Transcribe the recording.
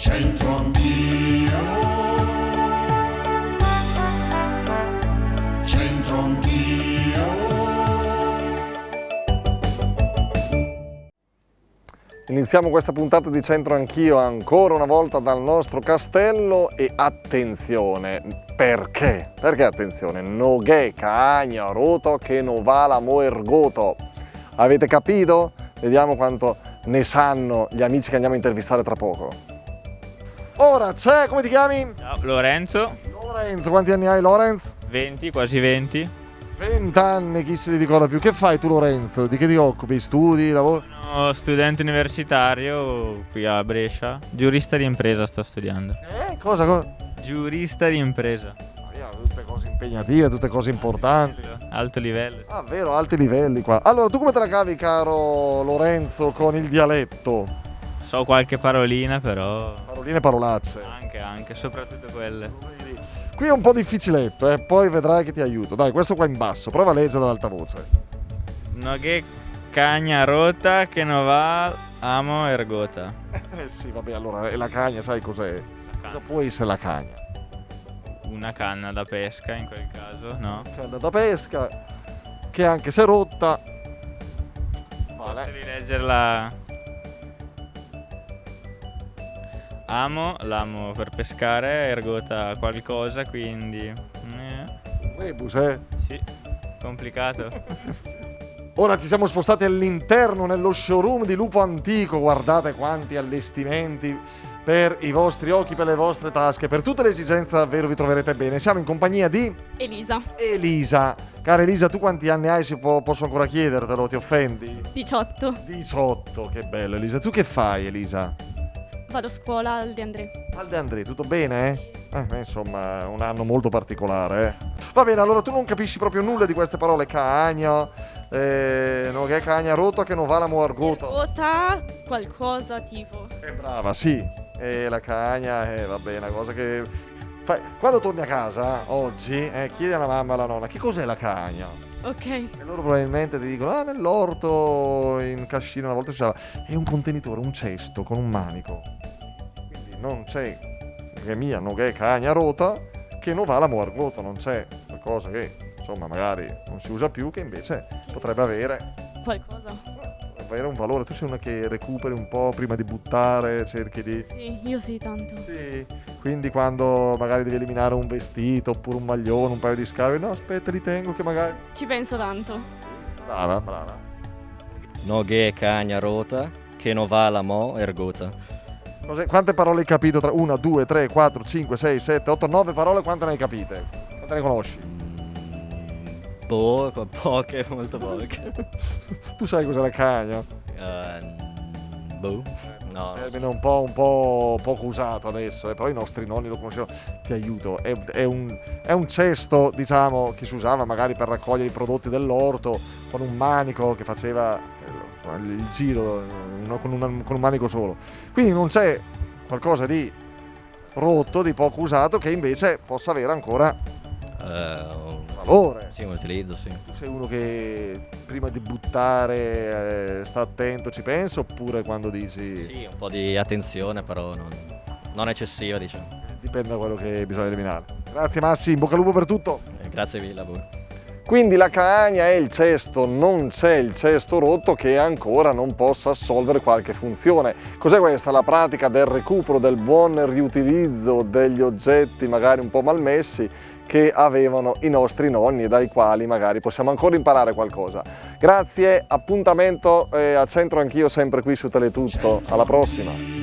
C'entro anch'io, c'entro anch'io. Iniziamo questa puntata di Centro Anch'io ancora una volta dal nostro castello e attenzione, perché? Perché attenzione? Noghe cagna roto che non va la moergoto. Avete capito? Vediamo quanto ne sanno gli amici che andiamo a intervistare tra poco. Ora c'è, come ti chiami? Ciao, Lorenzo, Lorenzo, quanti anni hai Lorenz? 20, quasi 20. 20 anni, chi se li ricorda più? Che fai tu Lorenzo? Di che ti occupi? Studi, lavori? Sono studente universitario qui a Brescia. Giurista di impresa sto studiando. Cosa? Giurista di impresa. Tutte cose impegnative, tutte cose importanti. Alto livello. Ah, vero, alti livelli qua. Allora, tu come te la cavi, caro Lorenzo, con il dialetto? So qualche parolina però. Paroline e parolacce. Anche, soprattutto quelle. Qui è un po' difficiletto, poi vedrai che ti aiuto. Dai, questo qua in basso, prova a leggere ad alta voce. No che cagna rota che non va amo ergota. Sì, vabbè, allora, e la cagna, sai cos'è? Cosa può essere la cagna? Una canna da pesca in quel caso, no? Canna da pesca, che anche se rotta... Posso rileggerla? L'amo per pescare, ergota qualcosa, quindi... Rebus, Sì, complicato. Ora ci siamo spostati all'interno, nello showroom di Lupo Antico. Guardate quanti allestimenti per i vostri occhi, per le vostre tasche, per tutte le esigenze davvero vi troverete bene. Siamo in compagnia di... Elisa, Elisa. Cara Elisa, tu quanti anni hai? Posso ancora chiedertelo, ti offendi? 18. 18, che bello Elisa. Tu che fai Elisa? Vado a scuola al De André. Al De André, tutto bene? Insomma, un anno molto particolare. Va bene, allora tu non capisci proprio nulla di queste parole. Cagna, no che cagna roto che non va la muargoto. Vota qualcosa tipo. Brava, sì. La cagna, va bene, una cosa che... Quando torni a casa, oggi, chiedi alla mamma e alla nonna, che cos'è la cagna? Ok. E loro probabilmente ti dicono, nell'orto, in cascina una volta si usava. È un contenitore, un cesto con un manico. Quindi non c'è, che mia, non è cagna rota, che non va la muargota, non c'è qualcosa che, insomma, magari non si usa più, che invece potrebbe avere un valore. Tu sei una che recuperi un po' prima di buttare, cerchi di... Sì, io sì, tanto. Sì, quindi quando magari devi eliminare un vestito oppure un maglione, un paio di scarpe, no, aspetta, li tengo che magari... Ci penso tanto. Brava. No che cagna rota che non va la mo ergota. Quante parole hai capito? 1, 2, 3, 4, 5, 6, 7, 8, 9 parole, quante ne hai capite? Quante ne conosci? Poche, molto poche. Tu sai cos'è la cagna? No. Termine un po' poco usato adesso, però i nostri nonni lo conoscevano. Ti aiuto, è un cesto, diciamo, che si usava magari per raccogliere i prodotti dell'orto, con un manico che faceva il giro con un manico solo. Quindi non c'è qualcosa di rotto, di poco usato, che invece possa avere ancora valore. Sì, un utilizzo, sì. Tu sei uno che prima di buttare sta attento, ci pensa, oppure quando dici... Sì, un po' di attenzione, però non eccessiva, diciamo. Dipende da quello che bisogna eliminare. Grazie Massi, in bocca al lupo per tutto. Grazie mille a voi. Quindi la cagna è il cesto, non c'è il cesto rotto che ancora non possa assolvere qualche funzione. Cos'è questa? La pratica del recupero, del buon riutilizzo degli oggetti magari un po' malmessi che avevano i nostri nonni e dai quali magari possiamo ancora imparare qualcosa. Grazie, appuntamento a Centro Anch'io sempre qui su Teletutto. Alla prossima!